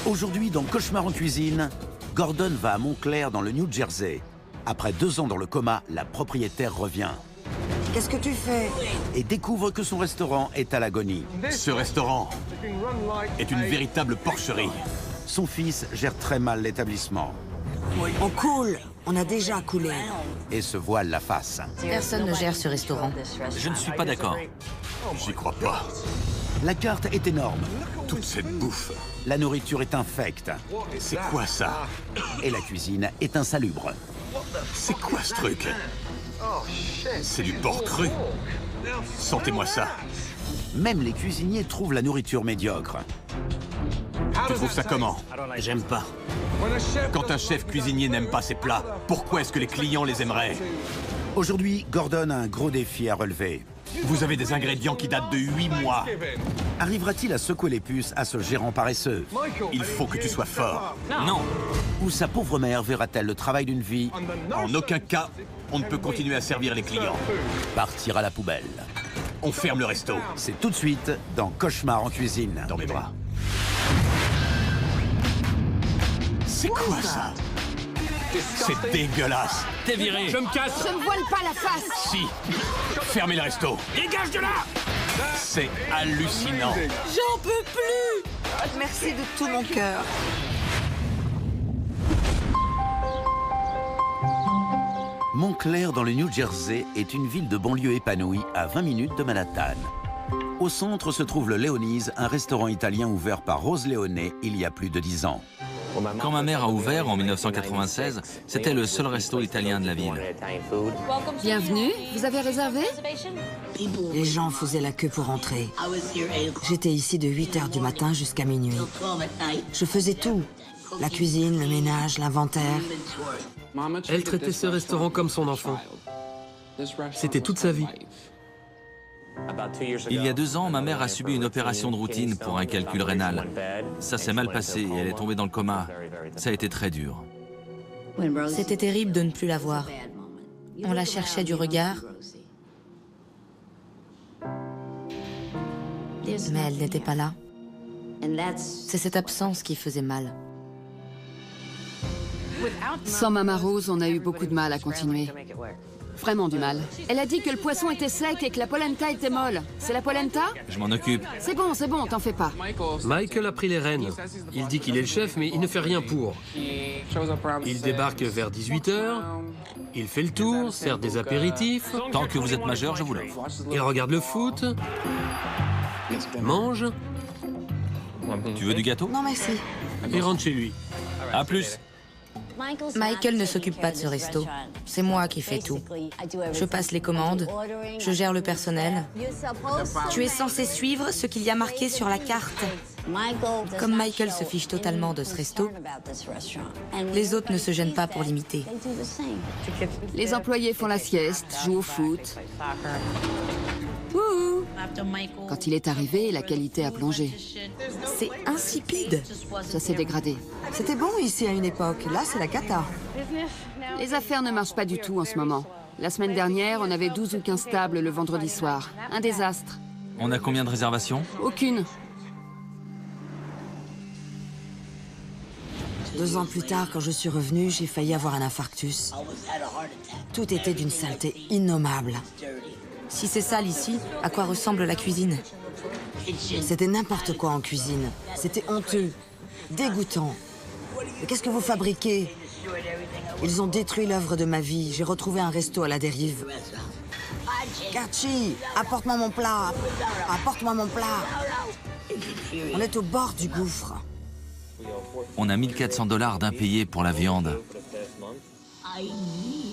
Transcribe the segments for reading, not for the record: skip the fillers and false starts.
Aujourd'hui, dans Cauchemar en cuisine, Gordon va à Montclair dans le New Jersey. Après 2 ans dans le coma, la propriétaire revient. Qu'est-ce que tu fais? Et découvre que son restaurant est à l'agonie. Ce restaurant est une véritable porcherie. Son fils gère très mal l'établissement On coule. On a déjà coulé. et se voile la face. Personne ne gère ce restaurant. Je ne suis pas d'accord. J'y crois pas. La carte est énorme. Toute cette bouffe. La nourriture est infecte C'est quoi ça? et la cuisine est insalubre. C'est quoi ce truc? C'est du porc cru. Sentez-moi ça. Même les cuisiniers trouvent la nourriture médiocre. Tu trouves ça comment? J'aime pas. Quand un chef cuisinier n'aime pas ses plats, pourquoi est-ce que les clients les aimeraient? Aujourd'hui, Gordon a un gros défi à relever. Vous avez des ingrédients qui datent de 8 mois. Arrivera-t-il à secouer les puces à ce gérant paresseux? Il faut que tu sois fort. Non. Ou sa pauvre mère verra-t-elle le travail d'une vie En aucun cas, on ne peut continuer à servir les clients. partir à la poubelle? On ferme le resto. C'est tout de suite dans Cauchemar en cuisine. Dans mes bras. C'est quoi ça? C'est dégueulasse. T'es viré. Je me casse. Je ne voile pas la face. Si. Fermez le resto. Dégage de là. C'est hallucinant. J'en peux plus. Merci de tout mon cœur. Montclair, dans le New Jersey, est une ville de banlieue épanouie à 20 minutes de Manhattan. Au centre se trouve le Léonise, un restaurant italien ouvert par Rose Leone il y a plus de 10 ans. Quand ma mère a ouvert en 1996, c'était le seul resto italien de la ville. Bienvenue. Vous avez réservé? Les gens faisaient la queue pour entrer. J'étais ici de 8h du matin jusqu'à minuit. Je faisais tout. La cuisine, le ménage, l'inventaire. Elle traitait ce restaurant comme son enfant. C'était toute sa vie. Il y a 2 ans, ma mère a subi une opération de routine pour un calcul rénal. Ça s'est mal passé et elle est tombée dans le coma. Ça a été très dur. C'était terrible de ne plus la voir. On la cherchait du regard, mais elle n'était pas là. C'est cette absence qui faisait mal. Sans Mama Rose, on a eu beaucoup de mal à continuer. Vraiment du mal. Elle a dit que le poisson était sec et que la polenta était molle. C'est la polenta? Je m'en occupe. C'est bon, t'en fais pas. Michael a pris les rênes. Il dit qu'il est le chef, mais il ne fait rien pour. Il débarque vers 18h. Il fait le tour, sert des apéritifs. Tant que vous êtes majeur, je vous l'offre. Il regarde le foot. Mange Tu veux du gâteau? Non, merci. et rentre chez lui. À plus. Michael ne s'occupe pas de ce resto. C'est moi qui fais tout. Je passe les commandes, je gère le personnel. Tu es censé suivre ce qu'il y a marqué sur la carte. Comme Michael se fiche totalement de ce resto, les autres ne se gênent pas pour l'imiter. Les employés font la sieste, jouent au foot. Wouhou! Quand il est arrivé, la qualité a plongé. C'est insipide. Ça s'est dégradé. C'était bon ici à une époque. Là, c'est la cata. Les affaires ne marchent pas du tout en ce moment. La semaine dernière, on avait 12 ou 15 tables le vendredi soir. Un désastre. On a combien de réservations? Aucune. 2 ans plus tard, quand je suis revenue, j'ai failli avoir un infarctus. Tout était d'une saleté innommable. Si c'est sale ici, à quoi ressemble la cuisine? C'était n'importe quoi en cuisine. C'était honteux, dégoûtant. Mais qu'est-ce que vous fabriquez? Ils ont détruit l'œuvre de ma vie. J'ai retrouvé un resto à la dérive. Kachi, apporte-moi mon plat. Apporte-moi mon plat. On est au bord du gouffre. On a 1400 $ d'impayés pour la viande.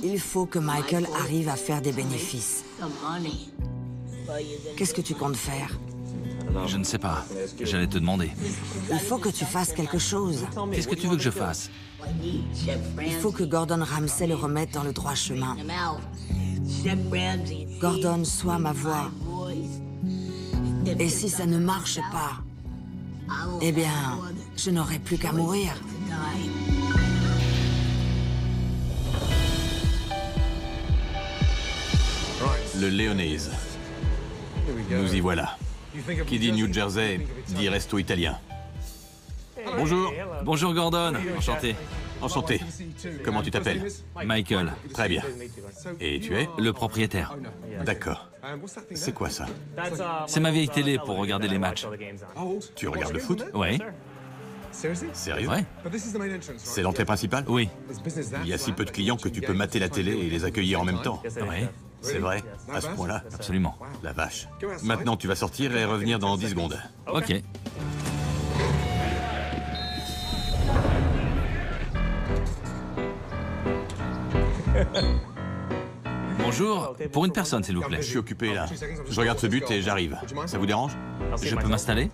Il faut que Michael arrive à faire des bénéfices. Qu'est-ce que tu comptes faire? Je ne sais pas. J'allais te demander. Il faut que tu fasses quelque chose. Qu'est-ce que tu veux que je fasse? Il faut que Gordon Ramsay le remette dans le droit chemin. Gordon soit ma voix. Et si ça ne marche pas, eh bien, je n'aurai plus qu'à mourir. Le Léonise. Nous y voilà. Qui dit New Jersey, dit resto italien. Bonjour. Bonjour Gordon, enchanté. Enchanté. Comment tu t'appelles? Michael, Très bien. Et tu es? le propriétaire. D'accord. C'est quoi ça? C'est ma vieille télé pour regarder les matchs. Tu regardes le foot? Ouais, Sérieux? ouais, C'est l'entrée principale? oui, Il y a si peu de clients que tu peux mater la télé et les accueillir en même temps. ouais, C'est vrai? À ce point-là? absolument. La vache. Maintenant, tu vas sortir et revenir dans 10 secondes. Ok. Bonjour, pour une personne s'il vous plaît. Je suis occupé là. Je regarde ce but et j'arrive. Ça vous dérange? Je peux m'installer?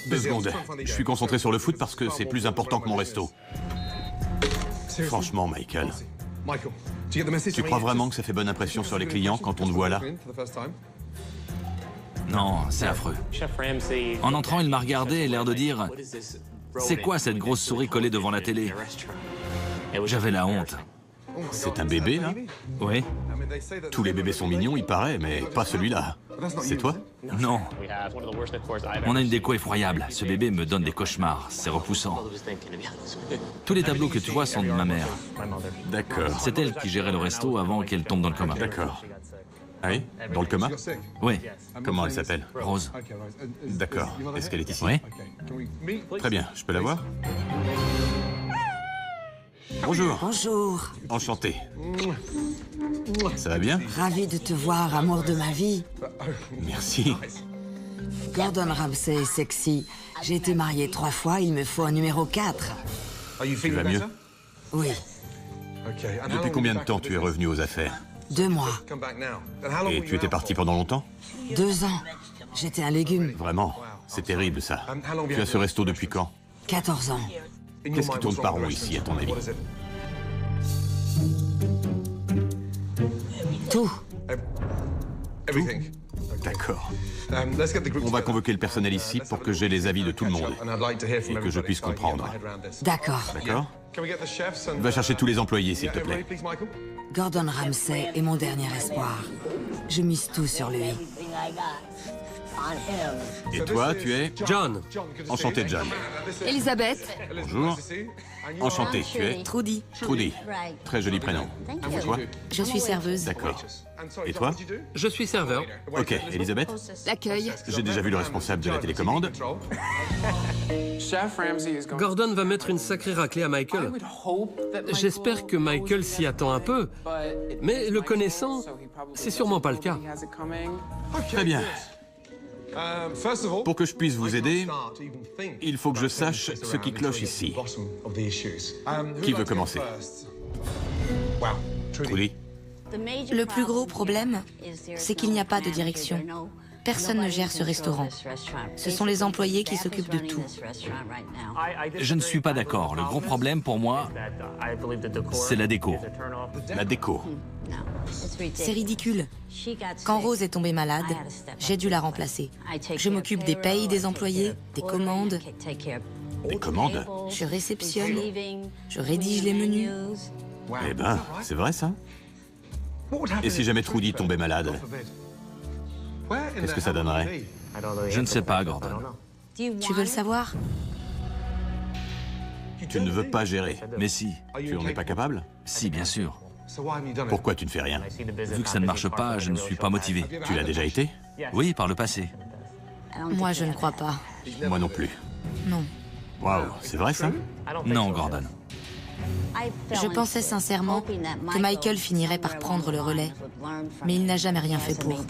2 secondes. Je suis concentré sur le foot parce que c'est plus important que mon resto. Franchement, Michael, tu crois vraiment que ça fait bonne impression sur les clients quand on te voit là? Non, c'est affreux. En entrant, il m'a regardé et l'air de dire « C'est quoi cette grosse souris collée devant la télé ?» J'avais la honte. C'est un bébé là? Oui? Tous les bébés sont mignons, il paraît, mais pas celui-là. C'est toi? Non. On a une déco effroyable. Ce bébé me donne des cauchemars. C'est repoussant. Tous les tableaux que tu vois sont de ma mère. D'accord. C'est elle qui gérait le resto avant qu'elle tombe dans le coma. D'accord. Ah oui? Dans le coma? Oui, Comment elle s'appelle? Rose. D'accord. Est-ce qu'elle est ici? Oui? Très bien. Je peux la voir? Bonjour. Bonjour. Enchanté. Ça va bien? Ravi de te voir, amour de ma vie. Merci. Gordon Ramsay est sexy. J'ai été mariée 3 fois, il me faut un numéro 4. Tu vas mieux? Oui, Depuis combien de temps tu es revenu aux affaires? 2 mois, Et tu étais parti pendant longtemps? 2 ans. J'étais un légume. Vraiment? C'est terrible ça. Tu as ce resto depuis quand? 14 ans. Qu'est-ce qui tourne par rond ici, à ton avis? Tout. D'accord. On va convoquer le personnel ici pour que j'ai les avis de tout le monde et que je puisse comprendre. D'accord. D'accord? Va chercher tous les employés, s'il te plaît. Gordon Ramsay est mon dernier espoir. Je mise tout sur lui. Et toi, tu es? John, Enchanté, John. Elisabeth, Bonjour. Enchanté, tu es? Trudy, Trudy. Très joli prénom. Tu fais quoi? je suis serveuse. D'accord. Et toi? je suis serveur. Ok, Elisabeth? l'accueil. J'ai déjà vu le responsable de la télécommande. Gordon va mettre une sacrée raclée à Michael. J'espère que Michael s'y attend un peu, mais le connaissant, c'est sûrement pas le cas. Très bien. Pour que je puisse vous aider, il faut que je sache ce qui cloche ici. Qui veut commencer? Trudy? Le plus gros problème, c'est qu'il n'y a pas de direction. Personne ne gère ce restaurant. Ce sont les employés qui s'occupent de tout. Je ne suis pas d'accord. Le gros problème pour moi, c'est la déco. La déco. C'est ridicule. Quand Rose est tombée malade, j'ai dû la remplacer. Je m'occupe des payes des employés, des commandes. Des commandes? Je réceptionne. Je rédige les menus. Eh ben, c'est vrai ça? Et si jamais Trudy tombait malade, qu'est-ce que ça donnerait? Je ne sais pas, Gordon. Tu veux le savoir? Tu ne veux pas gérer. Mais si, Tu n'en es pas capable? si, bien sûr. Pourquoi tu ne fais rien? Vu que ça ne marche pas, je ne suis pas motivé. Tu l'as déjà été? Oui, par le passé. Moi, je ne crois pas. Moi non plus. Non. Waouh, c'est vrai ça? Non, Gordon. Je pensais sincèrement que Michael finirait par prendre le relais, mais il n'a jamais rien fait pour.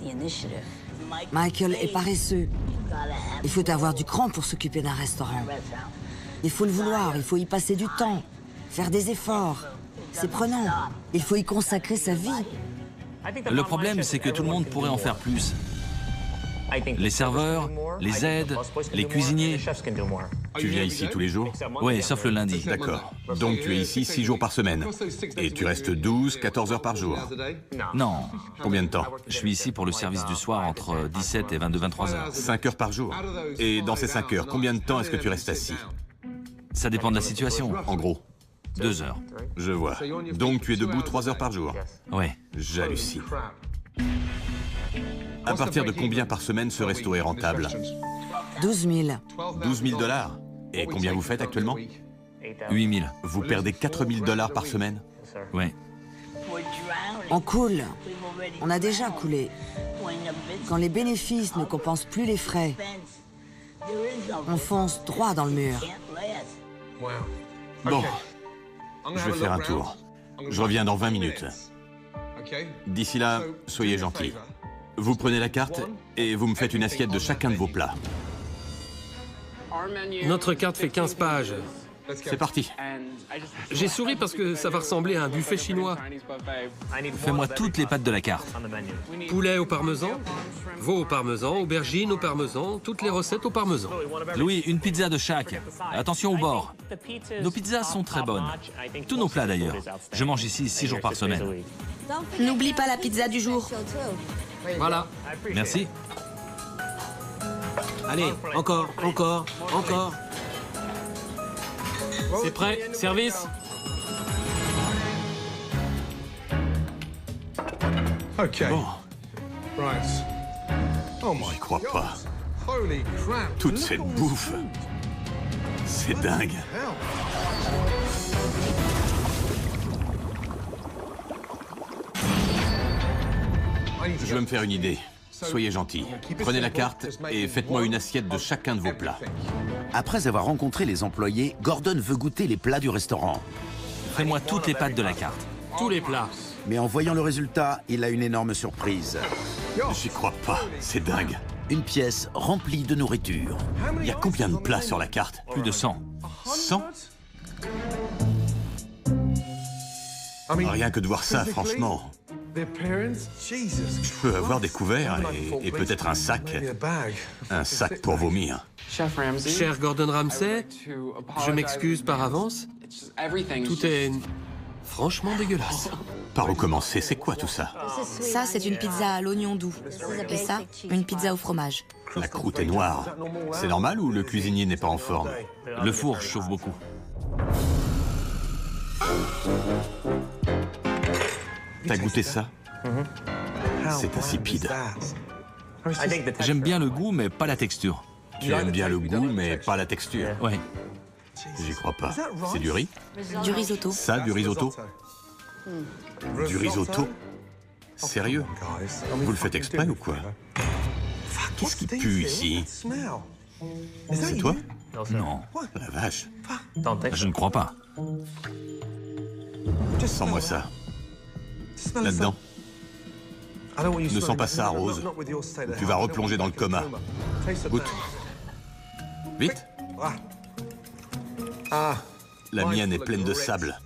Michael est paresseux. Il faut avoir du cran pour s'occuper d'un restaurant. Il faut le vouloir, il faut y passer du temps, faire des efforts. C'est prenant. Il faut y consacrer sa vie. Le problème, c'est que tout le monde pourrait en faire plus. Les serveurs, les aides, les cuisiniers. Tu viens ici tous les jours? Oui, sauf le lundi. D'accord. Donc tu es ici 6 jours par semaine. Et tu restes 12, 14 heures par jour. Non, Combien de temps? je suis ici pour le service du soir entre 17 et 23 heures. 5 heures par jour. Et dans ces 5 heures, combien de temps est-ce que tu restes assis? Ça dépend de la situation. En gros, 2 heures. je vois. Donc tu es debout 3 heures par jour. Oui. J'hallucine. À partir de combien par semaine ce resto est rentable? 12 000. 12 000 $? Et combien vous faites actuellement? 8000. Vous perdez 4000 $ par semaine? Ouais. On coule. On a déjà coulé. Quand les bénéfices ne compensent plus les frais, on fonce droit dans le mur. Bon, je vais faire un tour. Je reviens dans 20 minutes. D'ici là, soyez gentils. Vous prenez la carte et vous me faites une assiette de chacun de vos plats. Notre carte fait 15 pages. C'est parti. J'ai souri parce que ça va ressembler à un buffet chinois. Fais-moi toutes les pâtes de la carte. Poulet au parmesan, veau au parmesan, aubergine au parmesan, toutes les recettes au parmesan. Louis, une pizza de chaque. Attention au bord. Nos pizzas sont très bonnes. Tous nos plats d'ailleurs. Je mange ici 6 jours par semaine. N'oublie pas la pizza du jour. Voilà. Merci. Allez, encore. C'est prêt, service. Bon, j'y crois pas. Toute cette bouffe. C'est dingue. Je veux me faire une idée. Soyez gentils. Prenez la carte et faites-moi une assiette de chacun de vos plats. Après avoir rencontré les employés, Gordon veut goûter les plats du restaurant. Fais-moi toutes les pâtes de la carte. Tous les plats. Mais en voyant le résultat, il a une énorme surprise. J'y crois pas. C'est dingue. Une pièce remplie de nourriture. Il y a combien de plats sur la carte? Plus de 100. 100? Rien que de voir ça, franchement. Je peux avoir des couverts et peut-être un sac. Un sac pour vomir. Cher Gordon Ramsay, je m'excuse par avance. Tout est franchement dégueulasse. Par où commencer? C'est quoi tout ça? Ça, c'est une pizza à l'oignon doux. Et ça, une pizza au fromage. La croûte est noire. C'est normal ou le cuisinier n'est pas en forme? Le four chauffe beaucoup. T'as goûté ça? C'est insipide. J'aime bien le goût, mais pas la texture. Tu aimes bien le goût, mais pas la texture. Ouais. J'y crois pas. C'est du riz? Du risotto. Ça, du risotto? Du risotto? Sérieux? Vous le faites exprès ou quoi? Qu'est-ce qui pue ici? C'est toi? Non, La vache. je ne crois pas. Sens-moi ça. Là-dedans. Ne sens pas ça, Rose. Tu vas replonger dans le coma. Goûte. Vite. La mienne est pleine de sable.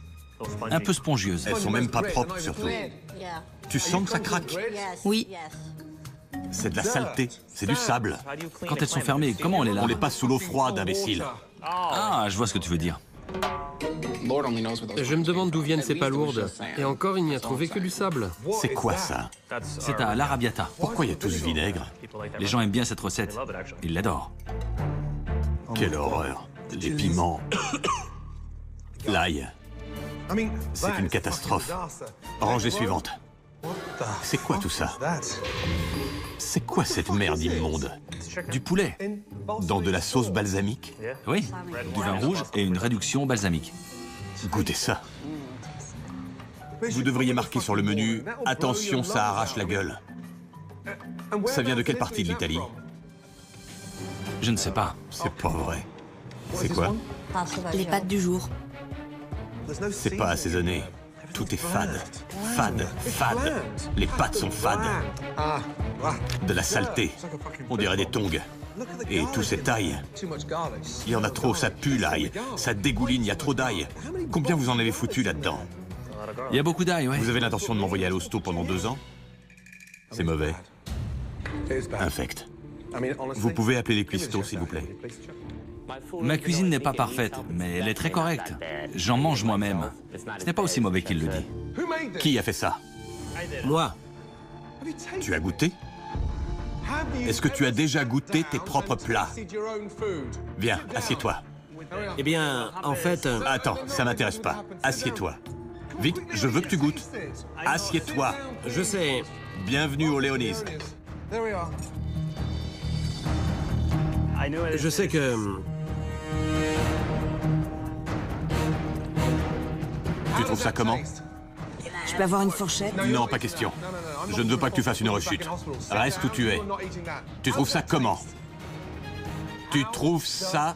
Un peu spongieuse. Elles sont même pas propres, surtout. Tu sens que ça craque? Oui. C'est de la saleté. C'est du sable. Quand elles sont fermées, comment on les On lave? les passe sous l'eau froide, imbécile. Ah, je vois ce que tu veux dire. Je me demande d'où viennent ces palourdes. Et encore, il n'y a trouvé que du sable. C'est quoi ça? C'est à l'arabiata. Pourquoi il y a tout ce vinaigre? Les gens aiment bien cette recette. Ils l'adorent. Quelle horreur. Les piments. L'ail. C'est une catastrophe. Rangée suivante. C'est quoi tout ça? C'est quoi cette merde immonde? Du poulet. Dans de la sauce balsamique? Oui, du vin rouge et une réduction balsamique. Goûtez ça. Vous devriez marquer sur le menu « Attention, ça arrache la gueule ». Ça vient de quelle partie de l'Italie? Je ne sais pas. C'est pas vrai. C'est quoi? Les pâtes du jour. C'est pas assaisonné. Tout est fade. Fade. Fade. Les pâtes sont fades. De la saleté. On dirait des tongs. Et tout cet ail. Il y en a trop, ça pue l'ail. Ça dégouline, il y a trop d'ail. Combien vous en avez foutu là-dedans? Il y a beaucoup d'ail, ouais. Vous avez l'intention de m'envoyer à l'hosto pendant 2 ans? C'est mauvais. Infect. Vous pouvez appeler les cuistots, s'il vous plaît. Ma cuisine n'est pas parfaite, mais elle est très correcte. J'en mange moi-même. Ce n'est pas aussi mauvais qu'il le dit. Qui a fait ça? Moi, Tu as goûté? Est-ce que tu as déjà goûté tes propres plats? Viens, assieds-toi. eh bien, en fait... Attends, ça m'intéresse pas. Assieds-toi. Vite, je veux que tu goûtes. Assieds-toi. Je sais... Bienvenue au Léonise. Je sais que... Tu trouves ça comment? Je peux avoir une fourchette? Non, pas question. Je ne veux pas que tu fasses une rechute. Reste où tu es. Tu trouves ça comment? Tu trouves ça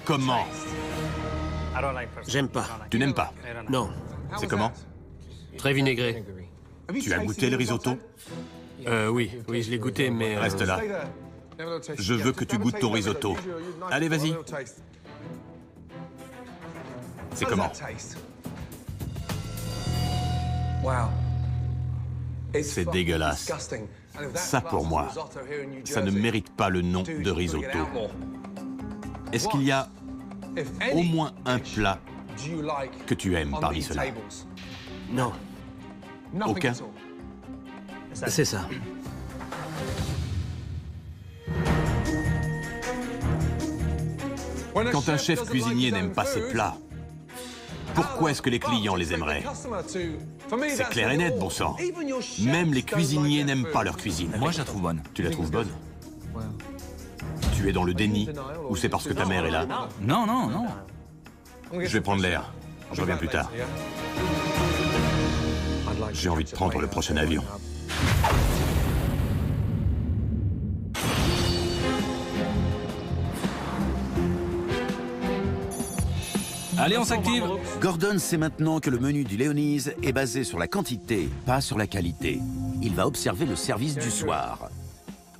comment? J'aime pas. Tu n'aimes pas? Non. C'est comment? Très vinaigré. Tu as goûté le risotto? Oui, je l'ai goûté, mais... Reste là. Je veux que tu goûtes ton risotto. Allez, vas-y. C'est comment? C'est dégueulasse. Ça, pour moi, ça ne mérite pas le nom de risotto. Est-ce qu'il y a au moins un plat que tu aimes parmi ceux-là? Non, Aucun? c'est ça. Quand un chef cuisinier n'aime pas ses plats, pourquoi est-ce que les clients les aimeraient? C'est clair et net, bon sang. Même les cuisiniers n'aiment pas leur cuisine. Moi, je la trouve bonne. Tu la trouves bonne? Tu es dans le déni ou c'est parce que ta mère est là? Non, non, non. Je vais prendre l'air. Je reviens plus tard. J'ai envie de prendre le prochain avion. Allez, on s'active. Gordon sait maintenant que le menu du Léonise est basé sur la quantité, pas sur la qualité. Il va observer le service du soir.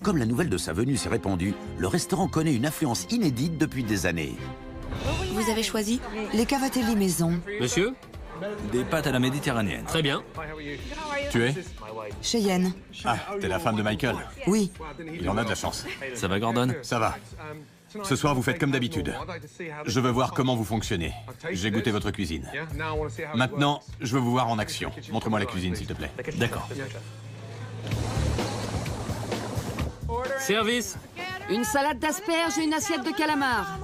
Comme la nouvelle de sa venue s'est répandue, le restaurant connaît une affluence inédite depuis des années. Vous avez choisi? Les cavatelli maison. Monsieur? Des pâtes à la méditerranéenne. Très bien. Tu es? Cheyenne. Ah, t'es la femme de Michael. Oui. Il en a de la chance. Ça va, Gordon? Ça va. Ce soir, vous faites comme d'habitude. Je veux voir comment vous fonctionnez. J'ai goûté votre cuisine. Maintenant, je veux vous voir en action. Montre-moi la cuisine, s'il te plaît. D'accord. Service. Une salade d'asperges et une assiette de calamars.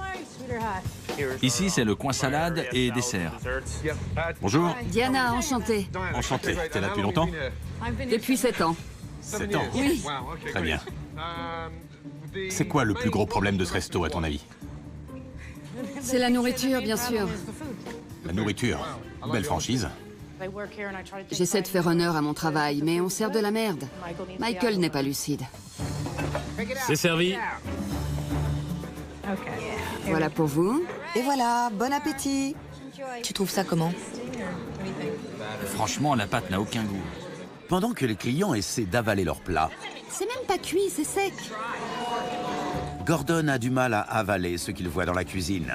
Ici, c'est le coin salade et dessert. Bonjour. Diana, enchantée. Enchanté. T'es là depuis longtemps? Depuis 7 ans. 7 ans. Oui. Très bien. C'est quoi le plus gros problème de ce resto, à ton avis? C'est la nourriture, bien sûr. La nourriture. Belle franchise. J'essaie de faire honneur à mon travail, mais on sert de la merde. Michael n'est pas lucide. C'est servi. Voilà pour vous. Et voilà, bon appétit. Tu trouves ça comment? Franchement, la pâte n'a aucun goût. Pendant que les clients essaient d'avaler leur plat, C'est même pas cuit, c'est sec. Gordon a du mal à avaler ce qu'il voit dans la cuisine.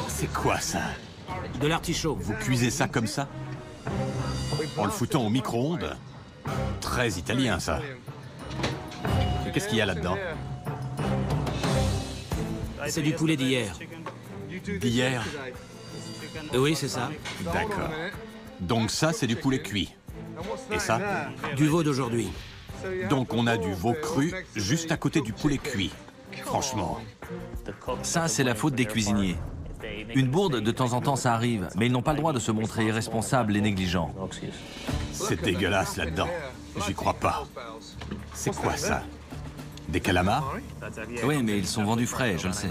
C'est quoi ça? De l'artichaut. Vous cuisez ça comme ça? En le foutant au micro-ondes? Très italien, ça. Qu'est-ce qu'il y a là-dedans? C'est du poulet d'hier. D'hier? Oui, c'est ça. D'accord. Donc ça, c'est du poulet cuit. Et ça? Du veau d'aujourd'hui. Donc on a du veau cru juste à côté du poulet cuit. Franchement. Ça, c'est la faute des cuisiniers. Une bourde, de temps en temps, ça arrive, mais ils n'ont pas le droit de se montrer irresponsables et négligents. C'est dégueulasse là-dedans. J'y crois pas. C'est quoi ça? Des calamars? Oui, mais ils sont vendus frais, je le sais.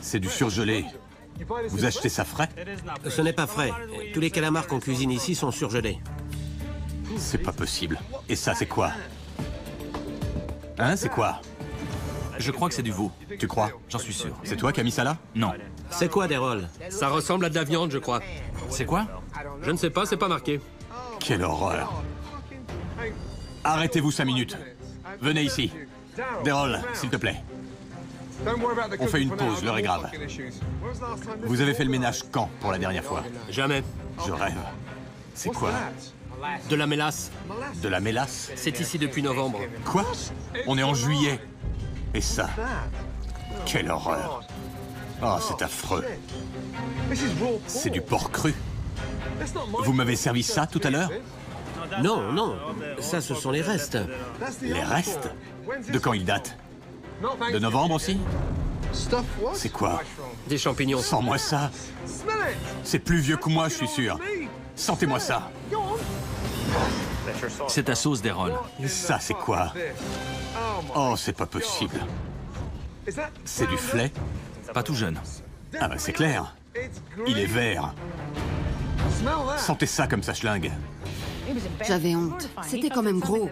C'est du surgelé. Vous achetez ça frais? Ce n'est pas frais. Tous les calamars qu'on cuisine ici sont surgelés. C'est pas possible. Et ça, c'est quoi? Hein, c'est quoi? Je crois que c'est du veau. Tu crois? J'en suis sûr. C'est toi qui as mis ça là? Non. C'est quoi des rolls? Ça ressemble à de la viande, je crois. C'est quoi? Je ne sais pas, c'est pas marqué. Quelle horreur. Arrêtez-vous 5 minutes. Venez ici. Derol, s'il te plaît. On fait une pause, l'heure est grave. Vous avez fait le ménage quand pour la dernière fois? Jamais. Je rêve. C'est quoi? De la mélasse. De la mélasse? C'est ici depuis novembre. Quoi? On est en juillet. Et ça? Quelle horreur. Oh, c'est affreux. C'est du porc cru. Vous m'avez servi ça tout à l'heure? Non, non. Ça, ce sont les restes. Les restes? De quand ils datent? De novembre aussi? C'est quoi? Des champignons. Sens-moi ça. C'est plus vieux que moi, je suis sûr. Sentez-moi ça. C'est ta sauce d'Erol. Ça, c'est quoi? Oh, c'est pas possible. C'est du flait? Pas tout jeune. Ah bah c'est clair. Il est vert. Sentez ça comme ça schlingue. J'avais honte. C'était quand même gros.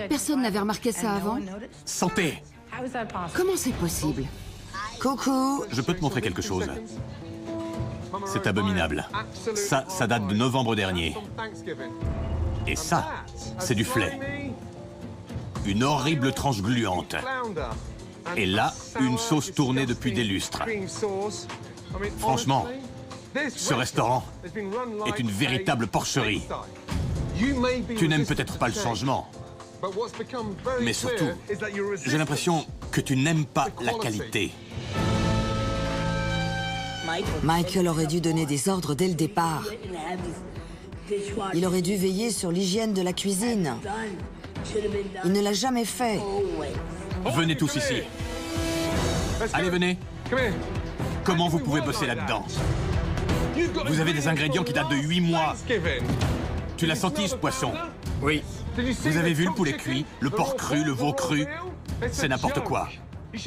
Personne n'avait remarqué ça avant. Sentez. Comment c'est possible? Coucou. Je peux te montrer quelque chose. C'est abominable. Ça date de novembre dernier. Et ça, c'est du flait. Une horrible tranche gluante. Et là, une sauce tournée depuis des lustres. Franchement, ce restaurant est une véritable porcherie. Tu n'aimes peut-être pas le changement, mais surtout, j'ai l'impression que tu n'aimes pas la qualité. Michael aurait dû donner des ordres dès le départ. Il aurait dû veiller sur l'hygiène de la cuisine. Il ne l'a jamais fait. Venez tous ici. Allez, venez. Comment vous pouvez bosser là-dedans? Vous avez des ingrédients qui datent de 8 mois. Tu l'as senti, ce poisson? Oui. Vous avez vu le poulet cuit, le porc cru, le veau cru? C'est n'importe quoi.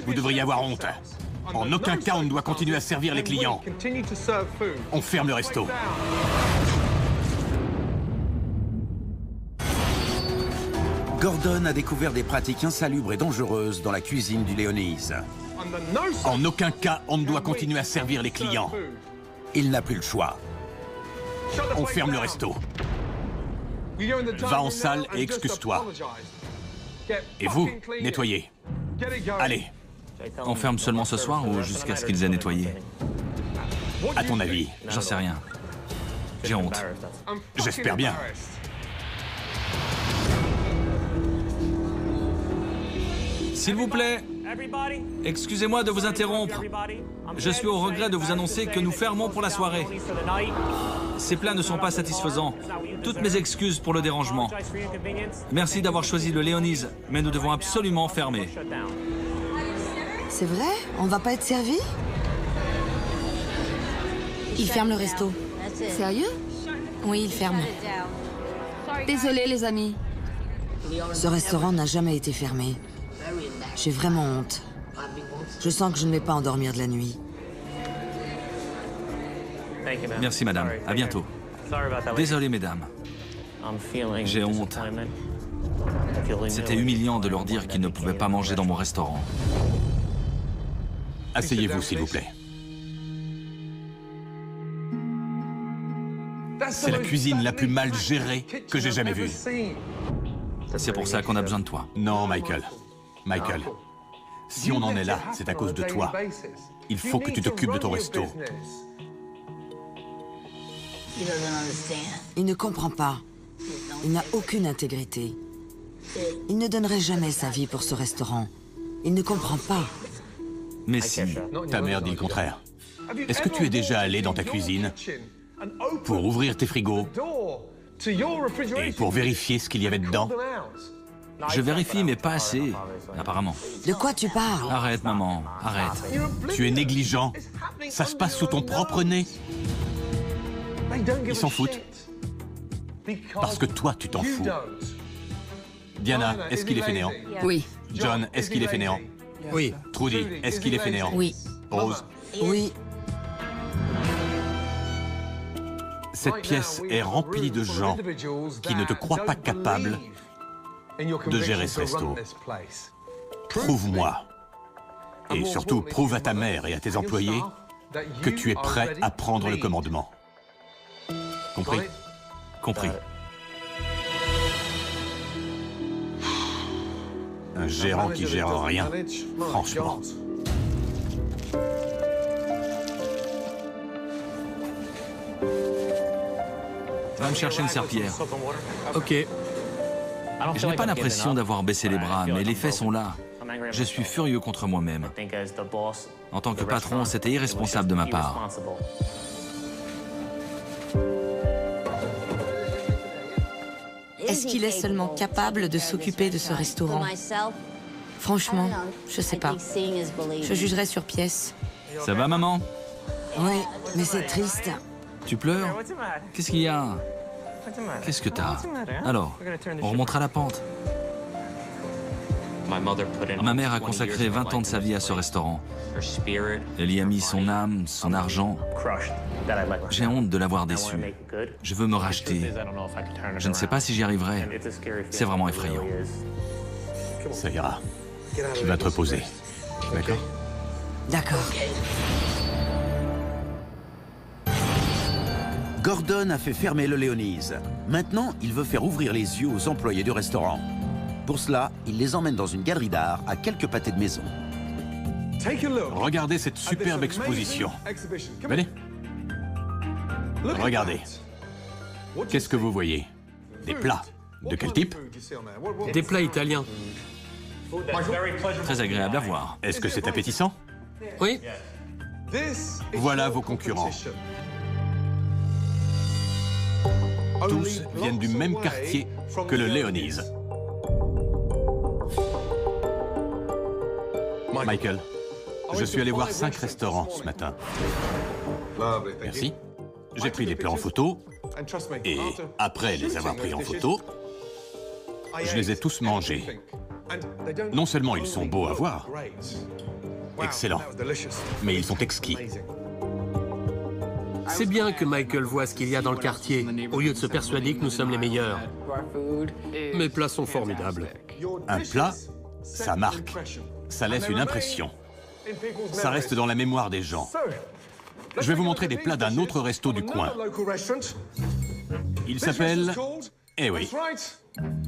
Vous devriez avoir honte. En aucun cas, on ne doit continuer à servir les clients. On ferme le resto. Gordon a découvert des pratiques insalubres et dangereuses dans la cuisine du Léonise. En aucun cas, on ne doit continuer à servir les clients. Il n'a plus le choix. On ferme le resto. Va en salle et excuse-toi. Et vous, nettoyez. Allez. On ferme seulement ce soir ou jusqu'à ce qu'ils aient nettoyé? À ton avis? J'en sais rien. J'ai honte. J'espère bien. S'il vous plaît, excusez-moi de vous interrompre. Je suis au regret de vous annoncer que nous fermons pour la soirée. Ces plats ne sont pas satisfaisants. Toutes mes excuses pour le dérangement. Merci d'avoir choisi le Léonise, mais nous devons absolument fermer. C'est vrai? On va pas être servi? Il ferme le resto. Sérieux? Oui, il ferme. Désolé, les amis. Ce restaurant n'a jamais été fermé. J'ai vraiment honte. Je sens que je ne vais pas endormir de la nuit. Merci, madame. À bientôt. Désolé, mesdames. J'ai honte. C'était humiliant de leur dire qu'ils ne pouvaient pas manger dans mon restaurant. Asseyez-vous, s'il vous plaît. C'est la cuisine la plus mal gérée que j'ai jamais vue. C'est pour ça qu'on a besoin de toi. Non, Michael. Michael, si on en est là, c'est à cause de toi. Il faut que tu t'occupes de ton resto. Il ne comprend pas. Il n'a aucune intégrité. Il ne donnerait jamais sa vie pour ce restaurant. Il ne comprend pas. Mais si. Ta mère dit le contraire. Est-ce que tu es déjà allé dans ta cuisine pour ouvrir tes frigos et pour vérifier ce qu'il y avait dedans? Je vérifie, mais pas assez, apparemment. De quoi tu parles? Arrête, maman, arrête. Tu es négligent. Ça se passe sous ton propre nez. Ils s'en foutent. Parce que toi, tu t'en fous. Diana, est-ce qu'il est fainéant? Oui. John, est-ce qu'il est fainéant? Oui. Trudy, est-ce qu'il est fainéant? Oui. Rose? Oui. Cette pièce est remplie de gens qui ne te croient pas capable de gérer ce resto. Prouve-moi, et surtout prouve à ta mère et à tes employés que tu es prêt à prendre le commandement. Compris? Compris. Un gérant qui gère rien, franchement. Va me chercher une serpillière. Ok. Je n'ai pas l'impression d'avoir baissé les bras, mais les faits sont là. Je suis furieux contre moi-même. En tant que patron, c'était irresponsable de ma part. Est-ce qu'il est seulement capable de s'occuper de ce restaurant? Franchement, je sais pas. Je jugerai sur pièce. Ça va, maman? Oui, mais c'est triste. Tu pleures? Qu'est-ce qu'il y a? Qu'est-ce que t'as? Alors, on remontera la pente. Ma mère a consacré 20 ans de sa vie à ce restaurant. Elle y a mis son âme, son argent. J'ai honte de l'avoir déçu. Je veux me racheter. Je ne sais pas si j'y arriverai. C'est vraiment effrayant. Ça ira. Tu vas te reposer. D'accord? D'accord. Gordon a fait fermer le Léonise. Maintenant, il veut faire ouvrir les yeux aux employés du restaurant. Pour cela, il les emmène dans une galerie d'art à quelques pâtés de maison. Regardez cette superbe exposition. Venez. Regardez. Qu'est-ce que vous voyez? Des plats. De quel type? Des plats italiens. Très agréable à voir. Est-ce que c'est appétissant? Oui. Voilà vos concurrents. Tous viennent du même quartier que le Léonise. Michael, je suis allé voir 5 restaurants ce matin. Merci. J'ai pris des plats en photo et après les avoir pris en photo, je les ai tous mangés. Non seulement ils sont beaux à voir, excellents, mais ils sont exquis. C'est bien que Michael voit ce qu'il y a dans le quartier, au lieu de se persuader que nous sommes les meilleurs. Mes plats sont formidables. Un plat, ça marque, ça laisse une impression. Ça reste dans la mémoire des gens. Je vais vous montrer des plats d'un autre resto du coin. Il s'appelle... Eh oui,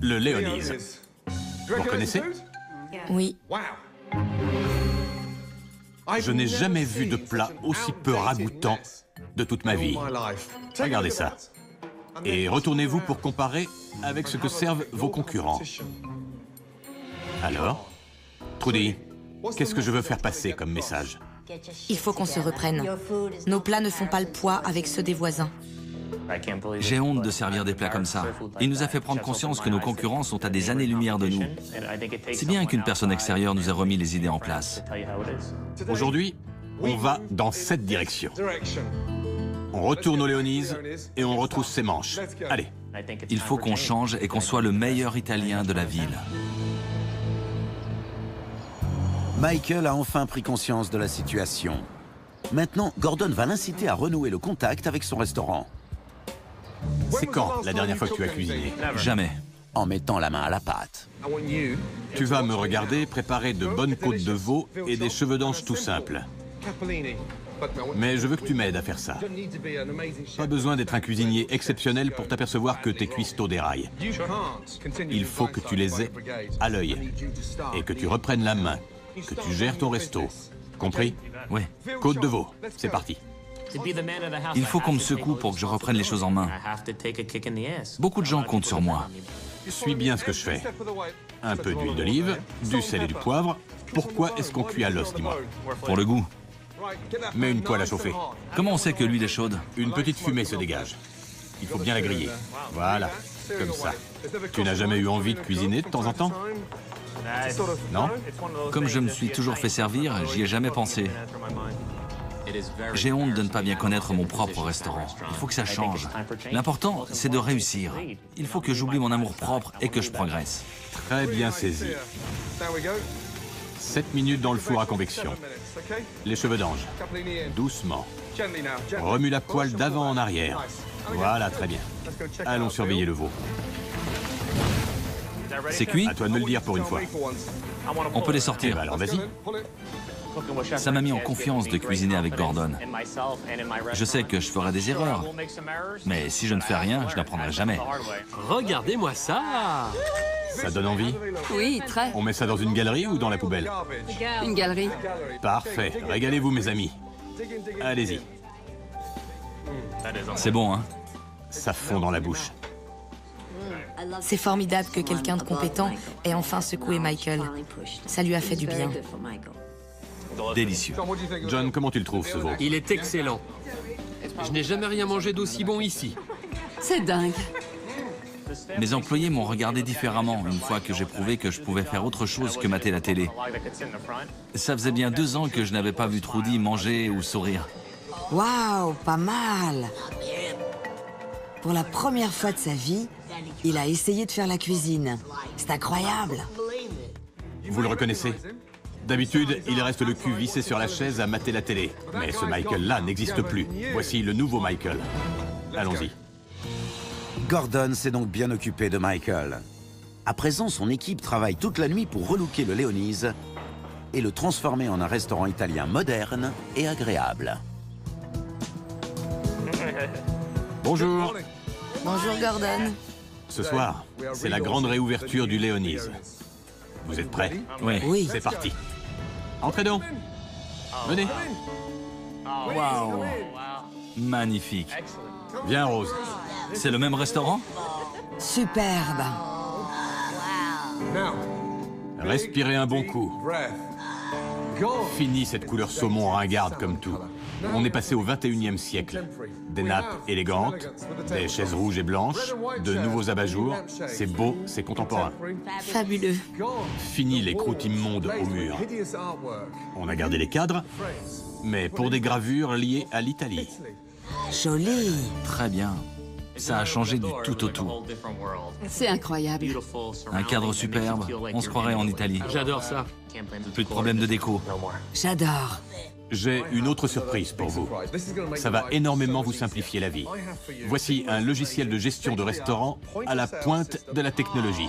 le Léonise. Vous connaissez? Oui. Je n'ai jamais vu de plat aussi peu ragoûtant de toute ma vie. Regardez ça. Et retournez-vous pour comparer avec ce que servent vos concurrents. Alors, Trudy, qu'est-ce que je veux faire passer comme message? Il faut qu'on se reprenne. Nos plats ne font pas le poids avec ceux des voisins. J'ai honte de servir des plats comme ça. Il nous a fait prendre conscience que nos concurrents sont à des années-lumière de nous. C'est bien qu'une personne extérieure nous ait remis les idées en place. Aujourd'hui, on va dans cette direction. On retourne au Léonise et on retrousse ses manches. Allez. Il faut qu'on change et qu'on soit le meilleur Italien de la ville. Michael a enfin pris conscience de la situation. Maintenant, Gordon va l'inciter à renouer le contact avec son restaurant. C'est quand la dernière fois que tu as cuisiné? Jamais. En mettant la main à la pâte. Tu vas me regarder préparer de bonnes côtes de veau et des cheveux d'ange tout simples. Mais je veux que tu m'aides à faire ça. Pas besoin d'être un cuisinier exceptionnel pour t'apercevoir que tes cuistots déraillent. Il faut que tu les aies à l'œil et que tu reprennes la main, que tu gères ton resto. Compris? Oui. Côte de veau, c'est parti. Il faut qu'on me secoue pour que je reprenne les choses en main. Beaucoup de gens comptent sur moi. Suis bien ce que je fais. Un peu d'huile d'olive, du sel et du poivre. Pourquoi est-ce qu'on cuit à l'os, dis-moi? Pour le goût. Mets une poêle à chauffer. Comment on sait que l'huile est chaude? Une petite fumée se dégage. Il faut bien la griller. Voilà, comme ça. Tu n'as jamais eu envie de cuisiner de temps en temps? Non? Comme je me suis toujours fait servir, j'y ai jamais pensé. J'ai honte de ne pas bien connaître mon propre restaurant. Il faut que ça change. L'important, c'est de réussir. Il faut que j'oublie mon amour-propre et que je progresse. Très bien saisi. 7 minutes dans le four à convection. Les cheveux d'ange. Doucement. Remue la poêle d'avant en arrière. Voilà, très bien. Allons surveiller le veau. C'est cuit? À toi de me le dire pour une fois. On peut les Eh sortir. ben alors vas-y. Ça m'a mis en confiance de cuisiner avec Gordon. Je sais que je ferai des erreurs, mais si je ne fais rien, je n'apprendrai jamais. Regardez-moi ça! Ça donne envie? Oui, très. On met ça dans une galerie ou dans la poubelle? Une galerie. Parfait. Régalez-vous, mes amis. Allez-y. C'est bon, hein? Ça fond dans la bouche. C'est formidable que quelqu'un de compétent ait enfin secoué Michael. Ça lui a fait du bien. Délicieux. John, comment tu le trouves, ce veau? Il est excellent. Je n'ai jamais rien mangé d'aussi bon ici. C'est dingue. Mes employés m'ont regardé différemment une fois que j'ai prouvé que je pouvais faire autre chose que mater la télé. Ça faisait bien 2 ans que je n'avais pas vu Trudy manger ou sourire. Waouh, pas mal. Pour la première fois de sa vie, il a essayé de faire la cuisine. C'est incroyable. Vous le reconnaissez? D'habitude, il reste le cul vissé sur la chaise à mater la télé. Mais ce Michael-là n'existe plus. Voici le nouveau Michael. Allons-y. Gordon s'est donc bien occupé de Michael. À présent, son équipe travaille toute la nuit pour relooker le Léonise et le transformer en un restaurant italien moderne et agréable. Bonjour. Bonjour Gordon. Ce soir, c'est la grande réouverture du Léonise. Vous êtes prêts? Oui. Oui. C'est parti. Entrez donc. Venez. Waouh. Magnifique. Viens, Rose. C'est le même restaurant? Superbe. Respirez un bon coup. Fini cette couleur saumon ringarde comme tout. On est passé au 21e siècle. Des nappes élégantes, des chaises rouges et blanches, de nouveaux abat-jours. C'est beau, c'est contemporain. Fabuleux. Fini les croûtes immondes au mur. On a gardé les cadres, mais pour des gravures liées à l'Italie. Joli. Très bien. Ça a changé du tout au tout. C'est incroyable. Un cadre superbe. On se croirait en Italie. J'adore ça. Plus de problème de déco. J'adore. J'ai une autre surprise pour vous. Ça va énormément vous simplifier la vie. Voici un logiciel de gestion de restaurant à la pointe de la technologie.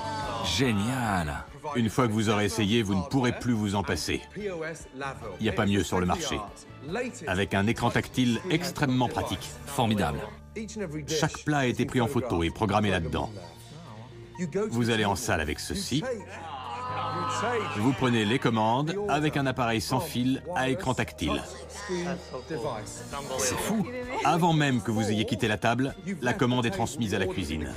Génial. Une fois que vous aurez essayé, vous ne pourrez plus vous en passer. Il n'y a pas mieux sur le marché. Avec un écran tactile extrêmement pratique. Formidable. Chaque plat a été pris en photo et programmé là-dedans. Vous allez en salle avec ceci. Vous prenez les commandes avec un appareil sans fil à écran tactile. C'est fou. Avant même que vous ayez quitté la table, la commande est transmise à la cuisine.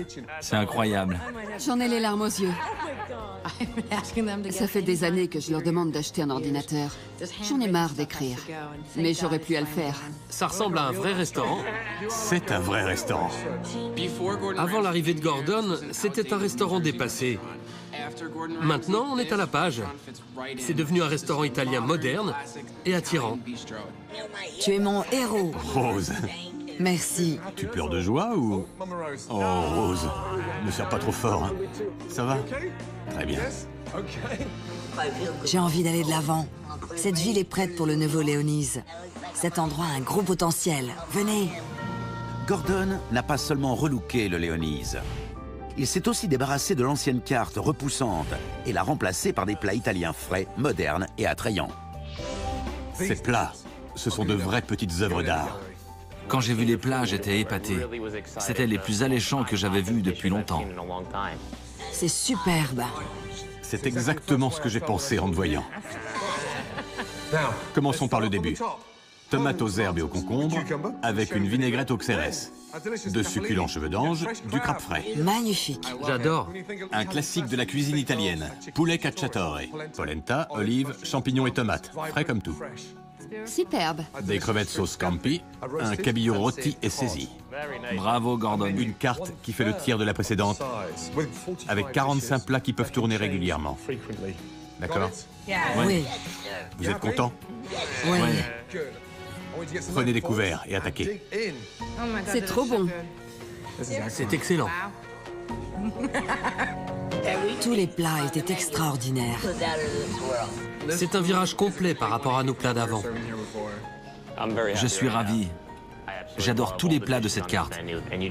C'est incroyable. J'en ai les larmes aux yeux. Ça fait des années que je leur demande d'acheter un ordinateur. J'en ai marre d'écrire. Mais j'aurais plus à le faire. Ça ressemble à un vrai restaurant. C'est un vrai restaurant. Avant l'arrivée de Gordon, c'était un restaurant dépassé. Maintenant, on est à la page. C'est devenu un restaurant italien moderne et attirant. Tu es mon héros. Rose, Merci. tu pleures de joie ou... Oh, Rose, ne serre pas trop fort, hein. Ça va? Très bien. J'ai envie d'aller de l'avant. Cette ville est prête pour le nouveau Léonise. Cet endroit a un gros potentiel. Venez. Gordon n'a pas seulement relooké le Léonise. Il s'est aussi débarrassé de l'ancienne carte repoussante et l'a remplacée par des plats italiens frais, modernes et attrayants. Ces plats, ce sont de vraies petites œuvres d'art. Quand j'ai vu les plats, j'étais épaté. C'était les plus alléchants que j'avais vus depuis longtemps. C'est superbe. C'est exactement ce que j'ai pensé en te voyant. Commençons par le début. Tomates aux herbes et aux concombres, avec une vinaigrette aux xérès. De succulents cheveux d'ange, du crabe frais. Magnifique. J'adore. Un classique de la cuisine italienne. Poulet cacciatore. Polenta, olives, champignons et tomates. Frais comme tout. Superbe. Des crevettes sauce scampi, un cabillaud rôti et saisi. Bravo Gordon. Une carte qui fait le tiers de la précédente, avec 45 plats qui peuvent tourner régulièrement. D'accord? Oui. Vous êtes content? Oui. Prenez des couverts et attaquez. C'est trop bon. C'est excellent. Tous les plats étaient extraordinaires. C'est un virage complet par rapport à nos plats d'avant. Je suis ravi. J'adore tous les plats de cette carte.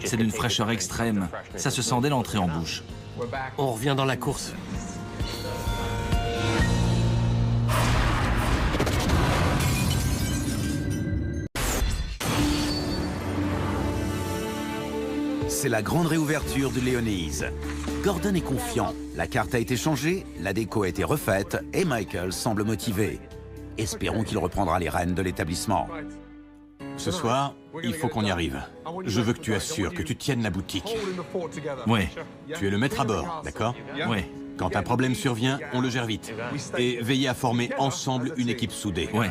C'est d'une fraîcheur extrême. Ça se sent dès l'entrée en bouche. On revient dans la course. C'est la grande réouverture du Léonise. Gordon est confiant. La carte a été changée, la déco a été refaite et Michael semble motivé. Espérons qu'il reprendra les rênes de l'établissement. Ce soir, il faut qu'on y arrive. Je veux que tu assures que tu tiennes la boutique. Oui, Tu es le maître à bord, d'accord? oui, Quand un problème survient, on le gère vite. Et veillez à former ensemble une équipe soudée. oui.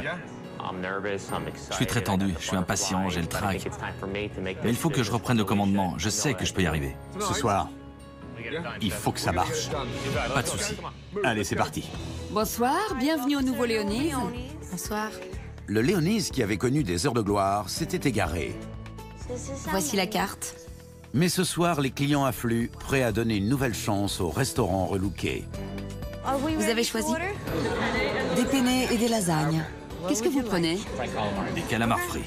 Je suis très tendu, je suis impatient, j'ai le trac. Mais il faut que je reprenne le commandement. Je sais que je peux y arriver. Ce soir, il faut que ça marche. Pas de souci. Allez, c'est parti. Bonsoir, bienvenue au nouveau Léonise. Bonsoir. Le Léonise, qui avait connu des heures de gloire, s'était égaré. Voici la carte. Mais ce soir, les clients affluent, prêts à donner une nouvelle chance au restaurant relooké. Vous avez choisi? Des penne et des lasagnes. Qu'est-ce que vous prenez? Des calamars frits.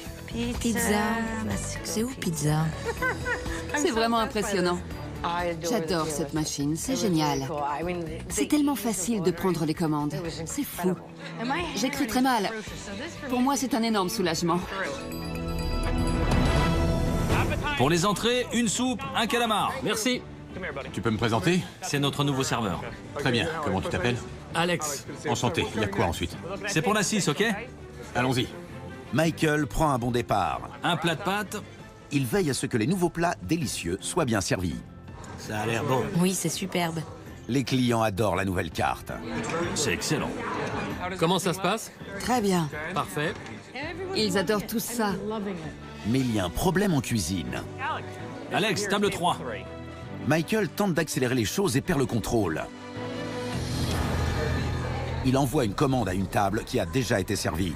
Pizza. C'est où, pizza? C'est vraiment impressionnant. J'adore cette machine, c'est génial. C'est tellement facile de prendre les commandes. C'est fou. J'ai cru très mal. Pour moi, c'est un énorme soulagement. Pour les entrées, une soupe, un calamar. Merci. Tu peux me présenter? C'est notre nouveau serveur. Très bien. Comment tu t'appelles? Alex. Enchanté. Il y a quoi ensuite? C'est pour la 6, ok? Allons-y. Michael prend un bon départ. Un plat de pâtes. Il veille à ce que les nouveaux plats délicieux soient bien servis. Ça a l'air bon. Oui, c'est superbe. Les clients adorent la nouvelle carte. C'est excellent. Comment ça se passe? Très bien. Parfait. Ils adorent tout ça. Mais il y a un problème en cuisine. Alex, table 3. Michael tente d'accélérer les choses et perd le contrôle. Il envoie une commande à une table qui a déjà été servie.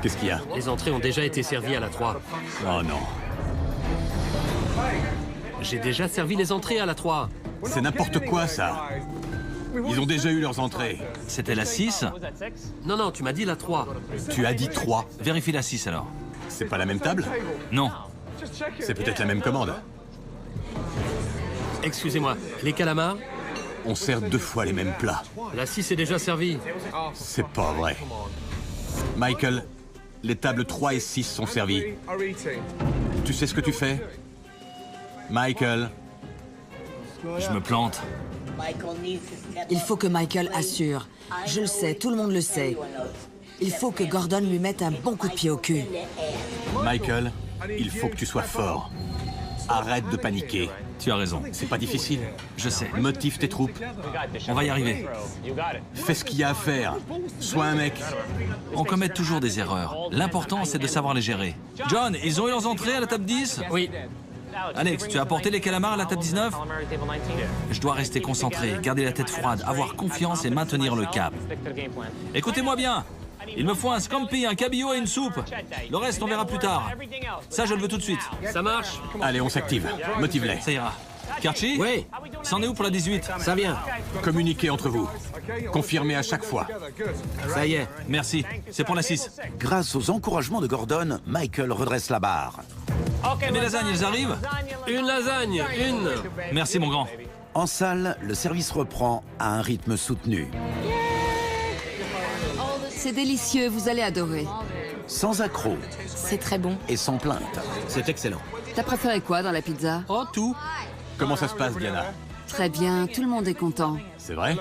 Qu'est-ce qu'il y a? Les entrées ont déjà été servies à la 3. Oh non. J'ai déjà servi les entrées à la 3. C'est n'importe quoi, ça. Ils ont déjà eu leurs entrées. C'était la 6. Non, non, tu m'as dit la 3. Tu as dit 3. Vérifie la 6 alors. C'est pas la même table? Non. C'est peut-être la même commande. Excusez-moi, les calamars? On sert 2 fois les mêmes plats. La 6 est déjà servie. C'est pas vrai. Michael, les tables 3 et 6 sont servies. Tu sais ce que tu fais? Michael, Je me plante. Il faut que Michael assure. Je le sais, tout le monde le sait. Il faut que Gordon lui mette un bon coup de pied au cul. Michael, il faut que tu sois fort. Arrête de paniquer. Tu as raison. C'est pas difficile. Je sais. Motive tes troupes. On va y arriver. Fais ce qu'il y a à faire. Sois un mec. On commet toujours des erreurs. L'important, c'est de savoir les gérer. John, ils ont eu leurs entrées à la table 10? Oui. Alex, tu as apporté les calamars à la table 19? Je dois rester concentré, garder la tête froide, avoir confiance et maintenir le cap. Écoutez-moi bien. Il me faut un scampi, un cabillaud et une soupe. Le reste, on verra plus tard. Ça, je le veux tout de suite. Ça marche? Allez, on s'active. Motive-les. Ça ira. Karchi? Oui, C'en est où pour la 18? ça vient. Communiquez entre vous. Confirmez à chaque fois. Ça y est. Merci. C'est pour la 6. Grâce aux encouragements de Gordon, Michael redresse la barre. Mes lasagnes, elles arrivent? Une lasagne, une. Merci, mon grand. En salle, le service reprend à un rythme soutenu. C'est délicieux, vous allez adorer. Sans accroc C'est très bon. et sans plainte. C'est excellent. T'as préféré quoi dans la pizza? Oh, tout. Comment ça se passe, Diana? Très bien, tout le monde est content. C'est vrai?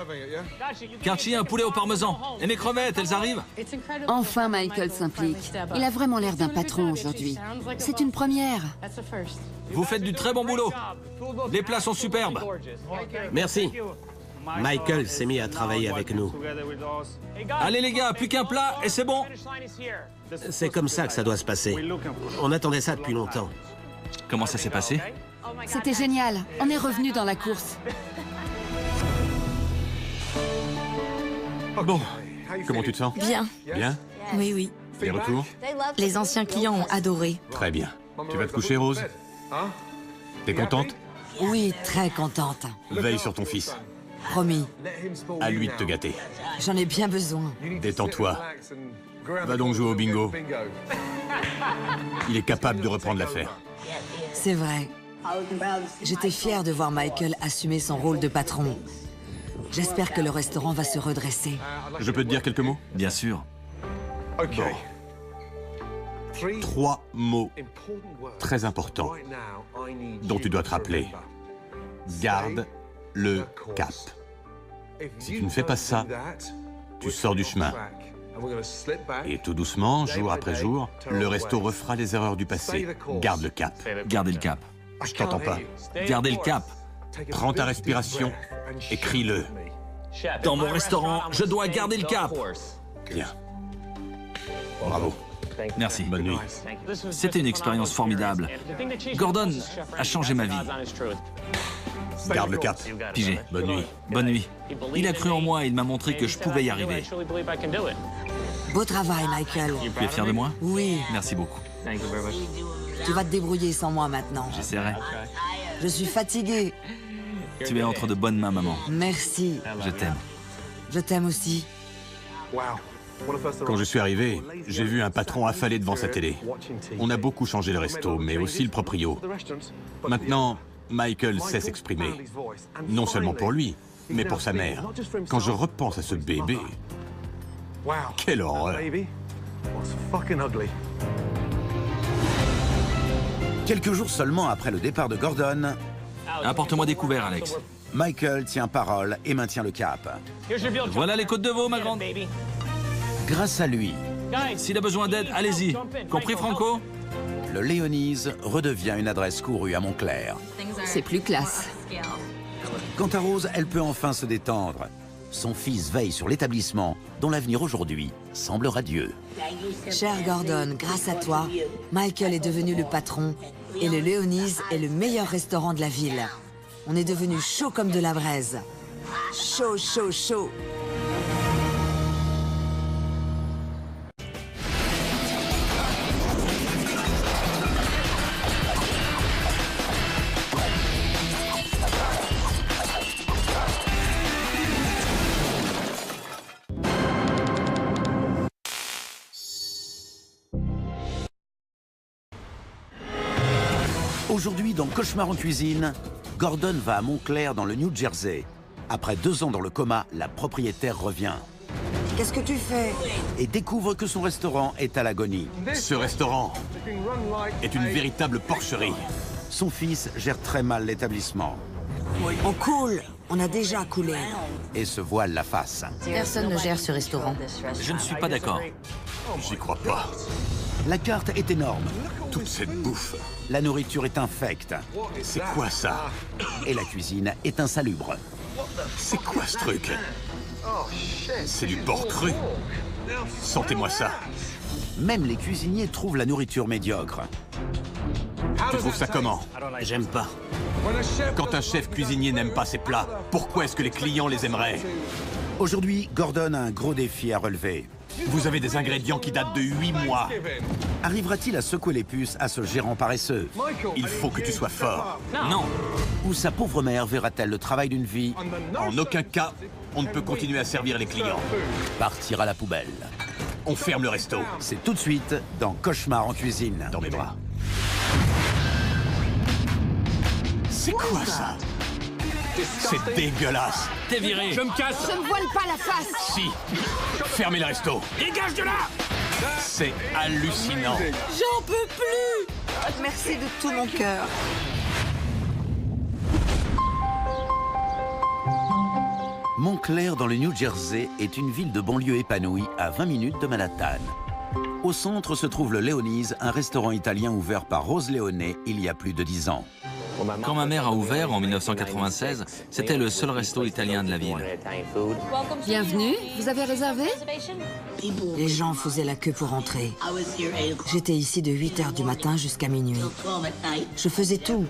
Karchi, un poulet au parmesan. Et mes crevettes, elles arrivent? Enfin, Michael s'implique. Il a vraiment l'air d'un patron aujourd'hui. C'est une première. Vous faites du très bon boulot. Les plats sont superbes. Merci. Michael s'est mis à travailler avec nous. Allez les gars, plus qu'un plat et c'est bon. C'est comme ça que ça doit se passer. On attendait ça depuis longtemps. Comment ça s'est passé? C'était génial. On est revenu dans la course. Bon. Comment tu te sens? Bien. Bien? Oui, oui. Les retours? Les anciens clients ont adoré. Très bien. Tu vas te coucher, Rose? T'es contente? Oui, très contente. Veille sur ton fils. Promis. À lui de te gâter. J'en ai bien besoin. Détends-toi. Va donc jouer au bingo. Il est capable de reprendre l'affaire. C'est vrai. J'étais fière de voir Michael assumer son rôle de patron. J'espère que le restaurant va se redresser. Je peux te dire quelques mots? Bien sûr. Bon. 3 mots très importants dont tu dois te rappeler. Garde le cap. Si tu ne fais pas ça, tu sors du chemin. Et tout doucement, jour après jour, le resto refera les erreurs du passé. Garde le cap. Gardez le cap. Je t'entends pas. Gardez le cap. Prends ta respiration et crie-le. Dans mon restaurant, je dois garder le cap. Bien. Bravo. Merci. Bonne nuit. C'était une expérience formidable. Gordon a changé ma vie. Garde le cap. Pigé. Bonne nuit. Bonne nuit. Il a cru en moi et il m'a montré que je pouvais y arriver. Beau travail, Michael. Tu es fier de moi? Oui, Merci beaucoup. tu vas te débrouiller sans moi maintenant. J'essaierai. Je suis fatiguée. Tu es entre de bonnes mains, maman. Merci. Je t'aime. Je t'aime aussi. Quand je suis arrivé, j'ai vu un patron affalé devant sa télé. On a beaucoup changé le resto, mais aussi le proprio. Maintenant, Michael sait s'exprimer. Non seulement pour lui, mais pour sa mère. Quand je repense à ce bébé, quelle horreur! Quelques jours seulement après le départ de Gordon, Apporte-moi des couverts, Alex. Michael tient parole et maintient le cap. Voilà les côtes de veau, ma grande. Grâce à lui, S'il a besoin d'aide, allez-y. Compris, Franco? le Léonise redevient une adresse courue à Montclair. C'est plus classe. Quant à Rose, elle peut enfin se détendre. Son fils veille sur l'établissement, dont l'avenir aujourd'hui semble radieux. Cher Gordon, grâce à toi, Michael est devenu le patron et le Léonise est le meilleur restaurant de la ville. On est devenu chaud comme de la braise. Chaud, chaud, chaud. Aujourd'hui, dans Cauchemar en cuisine, Gordon va à Montclair dans le New Jersey. Après 2 ans dans le coma, la propriétaire revient Qu'est-ce que tu fais? et découvre que son restaurant est à l'agonie. Ce restaurant est une véritable porcherie. Son fils gère très mal l'établissement On coule. On a déjà coulé. et se voile la face. Personne ne gère ce restaurant. Je ne suis pas d'accord. J'y crois pas. La carte est énorme. Toute cette bouffe. La nourriture est infecte C'est quoi ça? et la cuisine est insalubre. C'est quoi ce truc? C'est du porc cru. Sentez-moi ça. Même les cuisiniers trouvent la nourriture médiocre. Tu trouves ça comment? J'aime pas. Quand un chef cuisinier n'aime pas ses plats, pourquoi est-ce que les clients les aimeraient? Aujourd'hui, Gordon a un gros défi à relever. Vous avez des ingrédients qui datent de 8 mois. Arrivera-t-il à secouer les puces à ce gérant paresseux? Il faut que tu sois fort. Non. Ou sa pauvre mère verra-t-elle le travail d'une vie En aucun cas, on ne peut continuer à servir les clients. partir à la poubelle? On ferme le resto. C'est tout de suite dans Cauchemar en cuisine. Dans mes bras. C'est quoi ça? C'est dégueulasse. T'es viré. Je me casse. Je ne voile pas la face. Si. Fermez le resto. Dégage de là. C'est hallucinant. J'en peux plus. Merci de tout mon cœur. Montclair, dans le New Jersey, est une ville de banlieue épanouie à 20 minutes de Manhattan. Au centre se trouve le Léonise, un restaurant italien ouvert par Rose Leone il y a plus de 10 ans. Quand ma mère a ouvert en 1996, c'était le seul resto italien de la ville. Bienvenue. Vous avez réservé? Les gens faisaient la queue pour entrer. J'étais ici de 8 h du matin jusqu'à minuit. Je faisais tout.